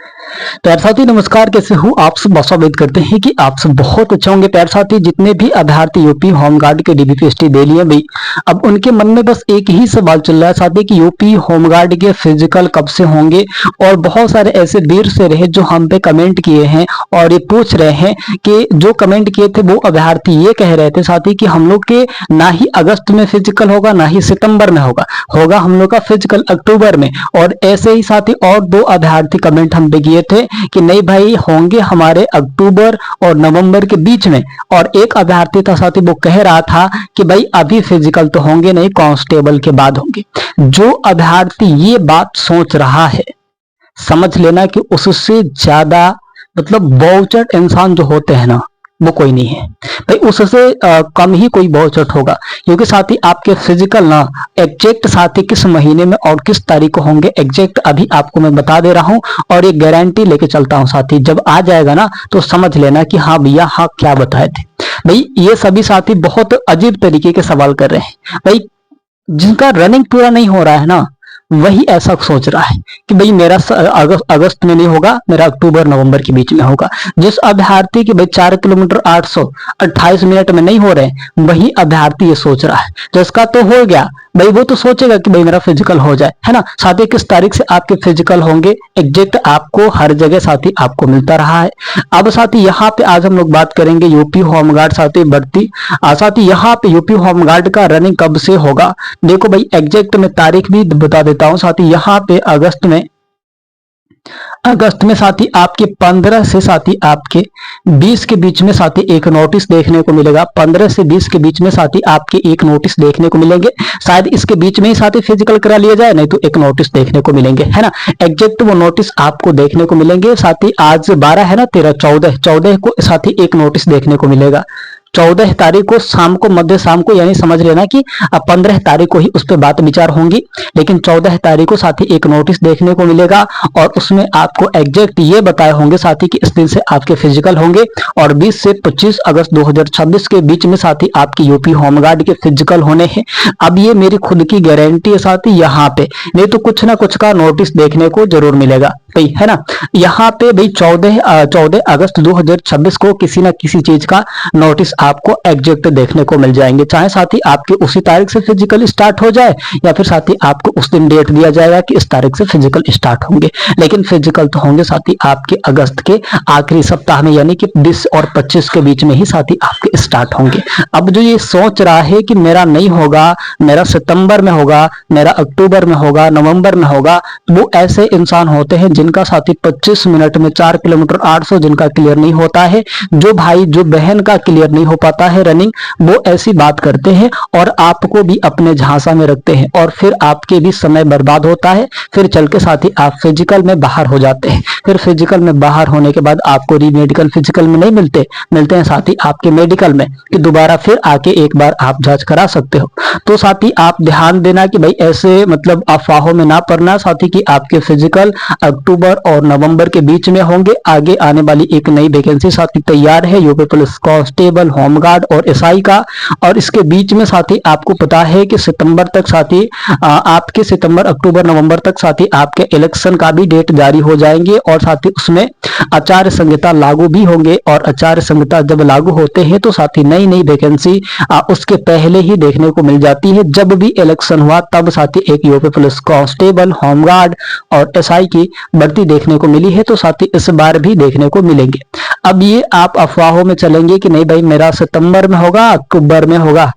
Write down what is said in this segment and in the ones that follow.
प्यारे साथी नमस्कार, कैसे हो आप सब। आशा उम्मीद करते हैं कि आप सब बहुत अच्छे होंगे। प्यारे साथी जितने भी अभ्यर्थी यूपी होमगार्ड के डीबीपीएसटी दे लिए भाई, अब उनके मन में बस एक ही सवाल चल रहा है साथी कि यूपी होमगार्ड के फिजिकल कब से होंगे। और बहुत सारे ऐसे वीर से रहे जो हम पे कमेंट किए हैं और ये पूछ रहे हैं कि जो कमेंट किए थे वो अभ्यर्थी ये कह रहे थे साथी कि हम लोग के ना ही अगस्त में फिजिकल होगा ना ही सितंबर में होगा हम लोग का फिजिकल अक्टूबर में। और ऐसे ही साथी और दो अभ्यर्थी कमेंट हम पे किए थे कि नहीं भाई होंगे हमारे अक्टूबर और नवंबर के बीच में। और एक अभ्यर्थी था साथी वो कह रहा था कि भाई अभी फिजिकल तो होंगे नहीं, कांस्टेबल के बाद होंगे। जो अभ्यर्थी ये बात सोच रहा है समझ लेना कि उससे ज्यादा मतलब बहुचट इंसान जो होते हैं ना वो कोई नहीं है भाई, उससे कम ही कोई बहुचट होगा। क्योंकि साथी आपके फिजिकल ना एग्जैक्ट साथी किस महीने में और किस तारीख को होंगे एग्जैक्ट अभी आपको मैं बता दे रहा हूं। और एक गारंटी लेके चलता हूं साथी, जब आ जाएगा ना तो समझ लेना कि हाँ भैया हाँ क्या बताए थे भाई। ये सभी साथी बहुत अजीब तरीके के सवाल कर रहे हैं भाई। जिनका रनिंग पूरा नहीं हो रहा है ना वही ऐसा सोच रहा है कि भाई मेरा अगस्त में नहीं होगा, मेरा अक्टूबर नवंबर के बीच में होगा। जिस अभ्यर्थी के भाई 4 किलोमीटर 828 मिनट में नहीं हो रहे वही अभ्यर्थी ये सोच रहा है। जिसका तो हो गया भाई वो तो सोचेगा कि भाई मेरा फिजिकल हो जाए, है ना। साथी किस तारीख से आपके फिजिकल होंगे एग्जैक्ट आपको हर जगह साथी आपको मिलता रहा है। अब साथी यहाँ पे आज हम लोग बात करेंगे यूपी होमगार्ड साथी भर्ती। साथी यहाँ पे यूपी होमगार्ड का रनिंग कब से होगा देखो भाई, एग्जैक्ट में तारीख भी बता देता हूं साथी। यहाँ पे अगस्त में साथी आपके 15 से साथी आपके 20 के बीच में साथी एक नोटिस देखने को मिलेगा। 15 से 20 के बीच में साथी आपके एक नोटिस देखने को मिलेंगे। शायद इसके बीच में ही साथी फिजिकल करा लिया जाए, नहीं तो एक नोटिस देखने को मिलेंगे, है ना। एग्जैक्ट वो नोटिस आपको देखने को मिलेंगे साथी। आज 12 है ना, 13 14 को साथी एक नोटिस देखने को मिलेगा। 14 तारीख को शाम को, मध्य शाम को, यानी समझ लेना कि 15 तारीख को ही उस पर बात विचार होंगी। लेकिन 14 तारीख को साथी एक नोटिस देखने को मिलेगा और उसमें आपको एग्जैक्ट ये बताए होंगे साथी कि इस दिन से आपके फिजिकल होंगे। और 20 से 25 अगस्त 2026 के बीच में साथी आपकी यूपी होमगार्ड के फिजिकल होने हैं। अब ये मेरी खुद की गारंटी है साथी, यहाँ पे नहीं तो कुछ ना कुछ का नोटिस देखने को जरूर मिलेगा भाई, है ना। यहाँ पे भाई 14 अगस्त 2026 को किसी ना किसी चीज का नोटिस आपको एग्जैक्ट देखने को मिल जाएंगे। चाहे साथी आपके उसी तारीख से फिजिकल स्टार्ट हो जाए या फिर साथी आपको उस दिन डेट दिया जाएगा कि इस तारीख से फिजिकल स्टार्ट होंगे। लेकिन फिजिकल तो होंगे साथी आपके अगस्त के आखिरी सप्ताह में, यानी कि 20 और 25 के बीच में ही साथी आपके स्टार्ट होंगे। अब जो ये सोच रहा है कि मेरा नहीं होगा, मेरा सितंबर में होगा, मेरा अक्टूबर में होगा, नवंबर में होगा, वो ऐसे इंसान होते हैं जिनका साथी 25 मिनट में 4 किलोमीटर 800 जिनका क्लियर नहीं होता है। जो भाई जो बहन का क्लियर नहीं हो पाता है रनिंग, वो ऐसी बात करते हैं और आपको भी अपने झांसा में रखते हैं और फिर आपके भी समय बर्बाद होता है। फिर चल के साथी आप फिजिकल में बाहर हो जाते हैं। फिर फिजिकल में बाहर होने के बाद आपको रीमेडिकल फिजिकल में नहीं मिलते हैं साथी आपके मेडिकल में कि दोबारा फिर आके एक बार आप जांच करा सकते हो। तो साथी आप ध्यान देना कि भाई ऐसे मतलब अफवाहों में ना पड़ना साथी कि आपके फिजिकल अक्टूबर और नवंबर के बीच में होंगे। आगे आने वाली एक नई वैकेंसी साथी तैयार है यूपी पुलिस कांस्टेबल, होमगार्ड और एसआई का। और इसके बीच में साथी आपको पता है कि सितंबर तक साथी आपके सितंबर अक्टूबर नवंबर तक साथी आपके इलेक्शन का भी डेट जारी हो जाएंगे और साथी उसमें आचार संहिता लागू भी होंगे। और आचार संहिता जब लागू होते हैं तो साथी नई नई वैकेंसी उसके पहले ही देखने को मिल जाती है। जब भी इलेक्शन हुआ तब साथी एक यूपी पुलिस कांस्टेबल, होमगार्ड और एसआई की भर्ती देखने को मिली है, तो साथी इस बार भी देखने को मिलेंगे। अब ये आप अफवाहों में चलेंगे कि नहीं भाई मेरा सितंबर में होगा, अक्टूबर में होगा,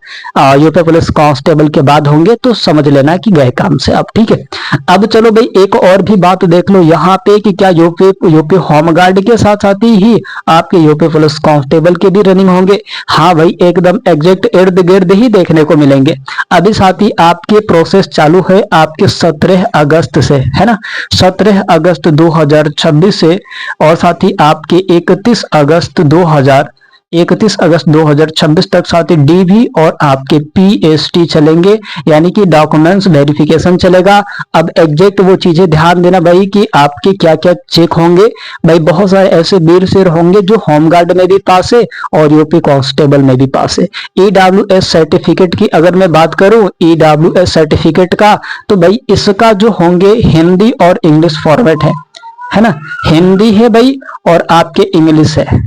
यूपी पुलिस कांस्टेबल के बाद होंगे, तो समझ लेना कि गए काम से आप, ठीक है। अब चलो भाई एक और भी बात देख लो यहाँ पे कि क्या यूपी होमगार्ड के साथ साथ ही आपके यूपी पुलिस कांस्टेबल के भी रनिंग होंगे। हाँ भाई एकदम एग्जैक्ट इर्द गिर्द ही देखने को मिलेंगे। अभी साथी आपके प्रोसेस चालू है आपके 17 अगस्त से, है ना, 17 अगस्त 2026 से। और साथी आपके 31 अगस्त 2026 तक साथी डीवी और आपके पीएसटी चलेंगे, यानी कि डॉक्यूमेंट्स वेरिफिकेशन चलेगा। अब एग्जैक्ट वो चीजें ध्यान देना भाई कि आपके क्या क्या चेक होंगे। भाई बहुत सारे ऐसे वीर शेर होंगे जो होमगार्ड में भी पास है और यूपी कांस्टेबल में भी पास है। ईडब्ल्यूएस सर्टिफिकेट की अगर मैं बात करूं, ईडब्ल्यूएस सर्टिफिकेट का, तो भाई इसका जो होंगे हिंदी और इंग्लिश फॉर्मेट है है ना, हिंदी है भाई और आपके इंग्लिश है।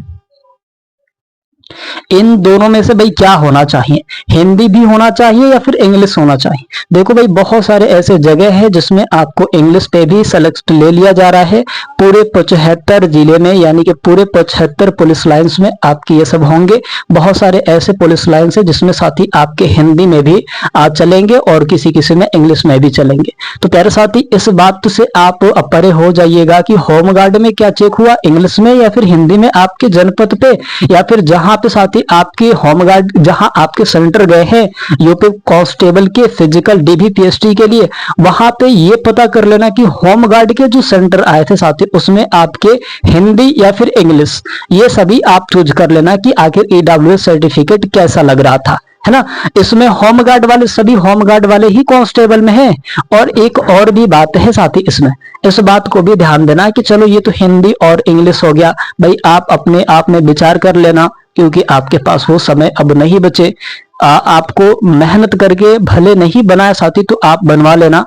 इन दोनों में से भाई क्या होना चाहिए, हिंदी भी होना चाहिए या फिर इंग्लिश होना चाहिए। देखो भाई बहुत सारे ऐसे जगह है जिसमें आपको इंग्लिश पे भी सेलेक्ट ले लिया जा रहा है। पूरे 75 जिले में यानी कि पूरे 75 पुलिस लाइंस में आपके ये सब होंगे। बहुत सारे ऐसे पुलिस लाइंस है जिसमें साथी आपके हिंदी में भी चलेंगे और किसी किसी में इंग्लिश में भी चलेंगे। तो प्यारे साथी इस बात से आप परे हो जाइएगा कि होमगार्ड में क्या चेक हुआ, इंग्लिश में या फिर हिंदी में आपके जनपद पे, या फिर जहां पे साथी आपके होमगार्ड जहां आपके सेंटर गए हैं यूपी कांस्टेबल के फिजिकल डीबीपीएसटी के लिए, वहां पे ये पता कर लेना कि होमगार्ड के जो सेंटर आए थे साथी उसमें आपके हिंदी या फिर इंग्लिश, ये सभी आप चूज कर लेना कि आखिर ईडब्ल्यूएस सर्टिफिकेट कैसा लग रहा था, है ना। इसमें होमगार्ड वाले सभी होमगार्ड वाले ही कांस्टेबल में हैं। और एक और भी बात है साथी, इसमें इस बात को भी ध्यान देना कि चलो ये तो हिंदी और इंग्लिश हो गया भाई, आप अपने आप में विचार कर लेना क्योंकि आपके पास वो समय अब नहीं बचे। आपको मेहनत करके भले नहीं बनाया साथी तो आप बनवा लेना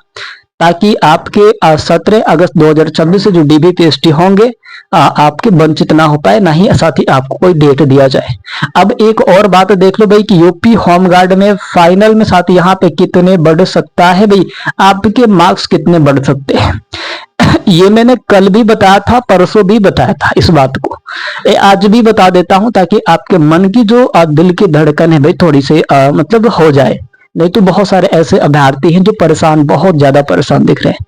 ताकि आपके 17 अगस्त 2026 से जो डीबीपीएसटी होंगे आपके वंचित ना हो पाए, ना ही साथ ही आपको कोई डेट दिया जाए। अब एक और बात देख लो भाई कि यूपी होमगार्ड में फाइनल में साथ यहाँ पे कितने बढ़ सकता है भाई, आपके मार्क्स कितने बढ़ सकते हैं। ये मैंने कल भी बताया था, परसों भी बताया था इस बात को, आज भी बता देता हूं ताकि आपके मन की जो दिल की धड़कन है भाई थोड़ी सी मतलब हो जाए। नहीं तो बहुत सारे ऐसे अभ्यर्थी हैं जो परेशान, बहुत ज्यादा परेशान दिख रहे हैं।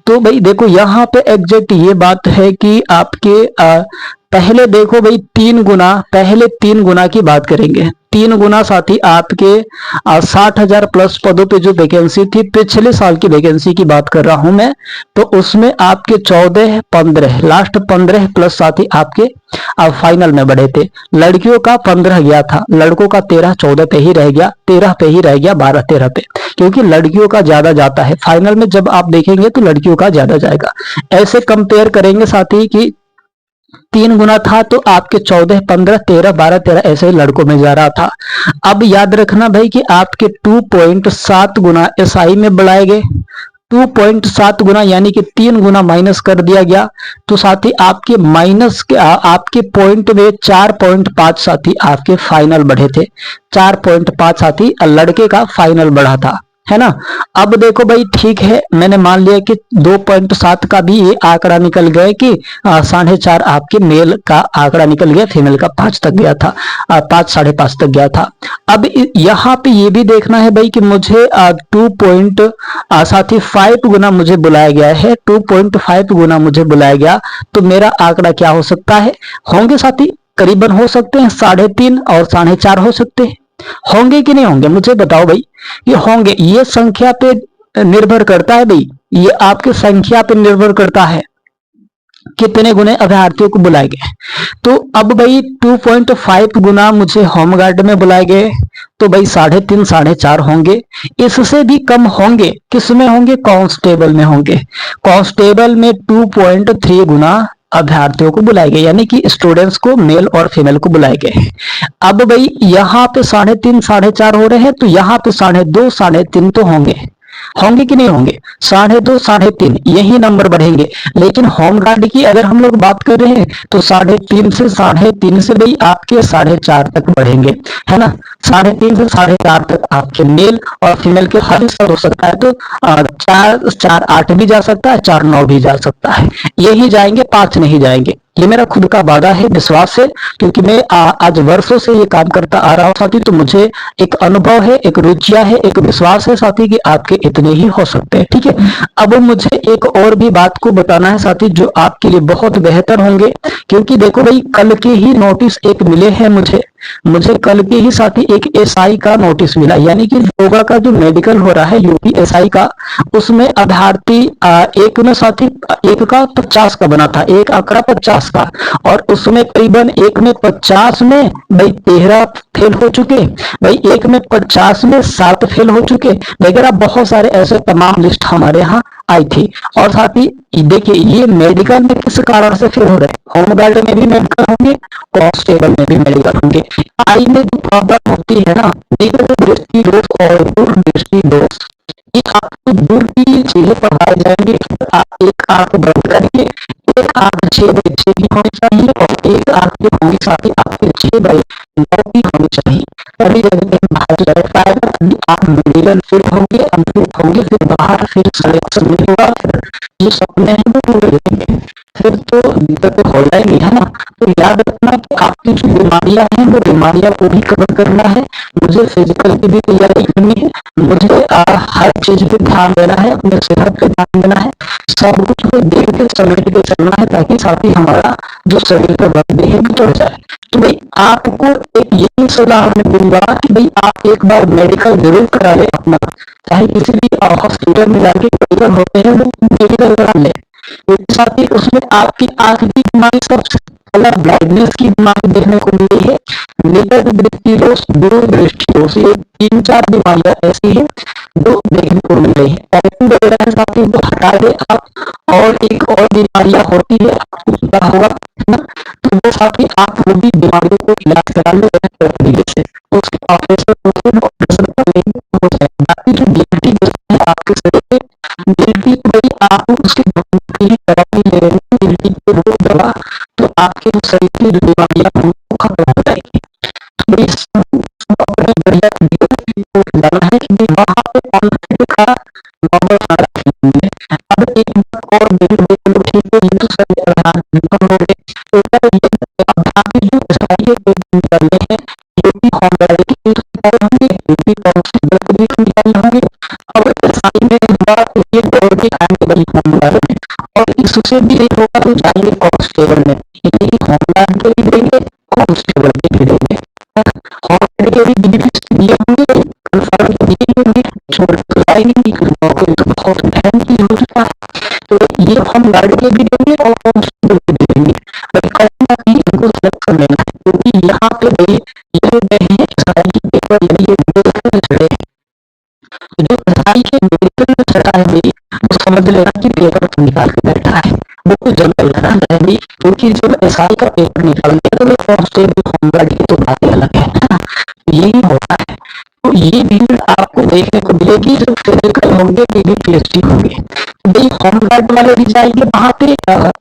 तो भाई देखो यहाँ पे एग्जैक्ट ये बात है कि आपके पहले देखो भाई 3 गुना, पहले 3 गुना की बात करेंगे, 3 गुना साथी आपके 60,000 प्लस पदों पे जो वैकेंसी थी, पिछले साल की वैकेंसी की बात कर रहा हूं मैं, तो उसमें आपके 14, 15 लास्ट 15 प्लस साथी आपके फाइनल में बढ़े थे। लड़कियों का 15 गया था, लड़कों का 13, 14 पे ही रह गया, 13 पे ही रह गया, 12, 13 पे, क्योंकि लड़कियों का ज्यादा जाता है फाइनल में। जब आप देखेंगे तो लड़कियों का ज्यादा जाएगा। ऐसे कंपेयर करेंगे साथी कि 3 गुना था तो आपके 14, 15, 13, 12, 13 ऐसे ही लड़कों में जा रहा था। अब याद रखना भाई कि आपके 2.7 गुना एसआई में बढ़ाए गए, 2.7 गुना यानी कि 3 गुना माइनस कर दिया गया। तो साथी आपके माइनस के आपके पॉइंट में 4.5 साथी आपके फाइनल बढ़े थे, 4.5 साथी लड़के का फाइनल बढ़ा था, है ना। अब देखो भाई ठीक है, मैंने मान लिया कि 2.7 का भी ये आंकड़ा निकल गया कि 4.5 आपके मेल का आंकड़ा निकल गया, फीमेल का 5 तक गया था, 5, 5.5 तक गया था। अब यहाँ पे ये भी देखना है भाई कि मुझे 2.5 गुना मुझे बुलाया गया है, 2.5 गुना मुझे बुलाया गया, तो मेरा आंकड़ा क्या हो सकता है, होंगे साथी करीबन हो सकते हैं 3.5 और 4.5 हो सकते हैं, होंगे कि नहीं होंगे मुझे बताओ भाई। ये होंगे, ये संख्या पे निर्भर करता है भाई, ये आपके संख्या पे निर्भर करता है कितने गुने अभ्यर्थियों को बुलाए गए। तो अब भाई 2.5 गुना मुझे होमगार्ड में बुलाए गए, तो भाई 3.5, 4.5 होंगे। इससे भी कम होंगे, किस में होंगे, कांस्टेबल में होंगे। कांस्टेबल में 2.3 गुना अभ्यर्थियों को बुलाए गए, यानी कि स्टूडेंट्स को मेल और फीमेल को बुलाए गए। अब भाई यहाँ पे 3.5, 4.5 हो रहे हैं, तो यहाँ पे 2.5, 3.5 तो होंगे, होंगे कि नहीं होंगे, 2.5, 3.5 यही नंबर बढ़ेंगे। लेकिन होमगार्ड की अगर हम लोग बात कर रहे हैं तो 3.5 से भाई आपके 4.5 तक बढ़ेंगे, है ना। 3.5 से 4.5 तक आपके मेल और फीमेल के हर हिस्सा हो सकता है, तो 4.8 भी जा सकता है, 4.9 भी जा सकता है, यही जाएंगे, 5 नहीं जाएंगे। ये मेरा खुद का वादा है, विश्वास है, क्योंकि मैं आज वर्षों से ये काम करता आ रहा हूं साथी, तो मुझे एक अनुभव है, एक रुचिया है, एक विश्वास है साथी कि आपके इतने ही हो सकते हैं, ठीक है। अब मुझे एक और भी बात को बताना है साथी जो आपके लिए बहुत बेहतर होंगे, क्योंकि देखो भाई कल के ही नोटिस एक मिले हैं मुझे कल के ही साथी एक एसआई का नोटिस मिला, यानी कि योगा का जो मेडिकल हो रहा है यूपी एसआई का, उसमें अभ्यर्थी एक में साथी एक का 50 का बना था, एक आंकड़ा 50 का, और उसमें करीबन एक में 50 में भाई 13 फेल हो चुके, भाई एक में 50 में 7 फेल हो चुके वगैरह, बहुत सारे ऐसे तमाम लिस्ट हमारे यहाँ आई थी। और साथ ही देखिए ये मेडिकल में किस कारण से फेल हो रहे हैं, होमगार्ड में भी मेडिकल होंगे, कांस्टेबल में भी मेडिकल होंगे। आई में जो प्रॉब्लम होती है ना, दृष्टि दोष और दूर दृष्टि दोष, ये आपको दूर की चीजें पढ़ाई जाएंगी, आप एक आंख बंद करके एक 8/6/6 भी होनी चाहिए और एक आपके होंगे साथ ही आपके 6/9 भी होनी चाहिए, तभी जब बाहर लड़ पाएगा, तभी आप मेडिकल फिट होंगे, अनफिट होंगे, फिर बाहर फिर सिलेक्शन नहीं होगा, फिर ये सपने हैं वो पूरे रहेंगे, फिर तो दिक्कत होगा ही नहीं, है ना। तो याद रखना कि आपकी जो बीमारियां हैं वो बीमारियां को भी कवर करना है, मुझे फिजिकल की भी तैयारी करनी है, मुझे हर चीज पे ध्यान देना है, अपने सेहत पे ध्यान देना है, सब कुछ को देख के समेट के चलना है, ताकि साथ ही हमारा जो शरीर का वजन है बिगड़ जाए। तो भाई आपको एक यही सलाह मैं दूंगा कि भाई आप एक बार मेडिकल जरूर करा ले अपना, चाहे किसी भी हॉस्पिटल में जाके मेडिकल होते हैं वो मेडिकल करा ले। इसके साथ ही उसमें आपकी आंख की बीमारी सबसे अलग ब्लाइंडनेस की बीमारी देखने को मिली है, नेत्र दृष्टि दोष, दूर दृष्टि दोष, ये 3-4 बीमारियां ऐसी है जो देखने को मिल रही है। टाइपिंग वगैरह के साथ ही वो हटा दे आप, और एक और बीमारियां होती है आपको पता होगा, है ना। तो वो साथ ही आप वो भी बीमारियों को इलाज करा ले तरीके से, उसके ऑपरेशन होते हैं, ऑपरेशन करने हो जाए। बाकी जो गिल्टी है आपके शरीर पे, गिल्टी भाई आप उसकी दवाई ले रहे हैं, गिल्टी की वो दवा तो आपके शरीर की जो बीमारियां उनको खत्म हो जाएगी। तो इस अपने बढ़िया जाना है कि वहां पे कॉन्फ्लिक्ट का नॉर्मल सारा है। अब एक बात और मेरी ठीक है, ये तो सही ध्यान हो गए, तो ये बाकी जो चाहिए करने हैं ये भी हमारे होंगे, ये भी कॉन्फ्लिक्ट भी होंगे। अब साइड में बात ये और भी आने वाली फॉर्मूला है, और इससे भी नहीं होगा तो चाहिए कॉन्स्टेबल में, यानी फॉर्मूला के भी देंगे, कॉन्स्टेबल के भी देंगे, और के भी बेनिफिट्स दिए होंगे, कंफर्म दिए होंगे, छोड़ आएंगे नहीं तो बहुत ध्यान की हो चुका है। तो ये हम गाड़ी के भी देंगे और कॉन्स्टेबल के भी देंगे, बट कहीं ना कहीं इनको सेलेक्ट कर लेना है, क्योंकि यहाँ पे भाई ये गए हैं एसआई पेपर, यानी ये मेडिकल में चढ़े, जो एसआई के मेडिकल में चढ़ा है भाई वो समझ लेना कि पेपर तो निकाल के बैठा है, वो कुछ जल्द लेना है भाई, क्योंकि जब एसआई का पेपर निकालते हैं तो कॉन्स्टेबल होमगार्ड की तो बात अलग है ना, यही होता है। तो ये भीड़ आपको देखने को मिलेगी जो फिजिकल होंगे, पीवीपीएसटी होंगे, भाई होमगार्ड वाले भी जाएंगे वहां पे,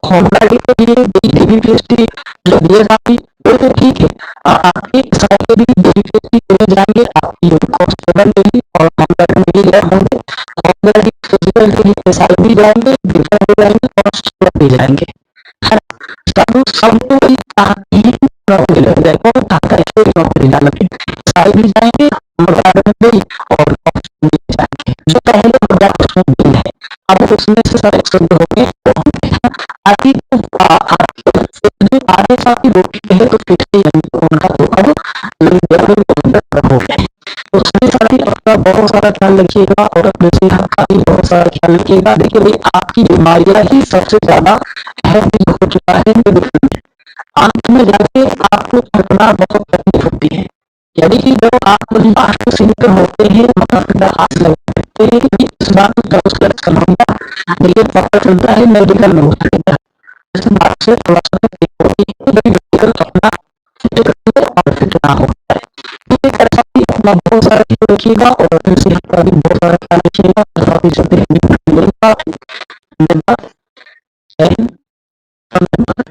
होमगार्ड के लिए पीवीपीएसटी जो दिए जाती वो तो ठीक है, आपके सारे भी पीवीपीएसटी देने जाएंगे, आपकी कॉन्स्टेबल लेगी और होमगार्ड में भी गए होंगे, होमगार्ड फिजिकल के लिए एसआई भी जाएंगे, डिफेंस भी जाएंगे, कॉन्स्टेबल भी जाएंगे, है ना। सबको नौकरी ना लगे, एसआई भी जाएंगे और जो पहले उसमें है, अब उसमें से सिलेक्शन हो गए आगे आगे साथी रोटी है तो फिर उनका तो अब हो गए। उसमें साथ ही अपना बहुत सारा ख्याल रखिएगा और अपने सेहत का भी बहुत सारा ख्याल रखिएगा। देखिए भाई आपकी बीमारियां ही सबसे ज्यादा अहम हो चुका है मेडिकल में, अंत में जाके आपको पकड़ना बहुत तकलीफ होती है, यानी कि जब आप लास्ट सीमित होते हैं हाथ लगते हैं कि इस बात का उसका होगा, लेकिन पता चलता है मेडिकल में होता है, इस बात से थोड़ा सा मेडिकल अपना और फिट ना होता है। ठीक है, ऐसा ही अपना बहुत सारा चीज रखिएगा और फिर सेहत का भी बहुत सारा ख्याल रखिएगा, धन्यवाद।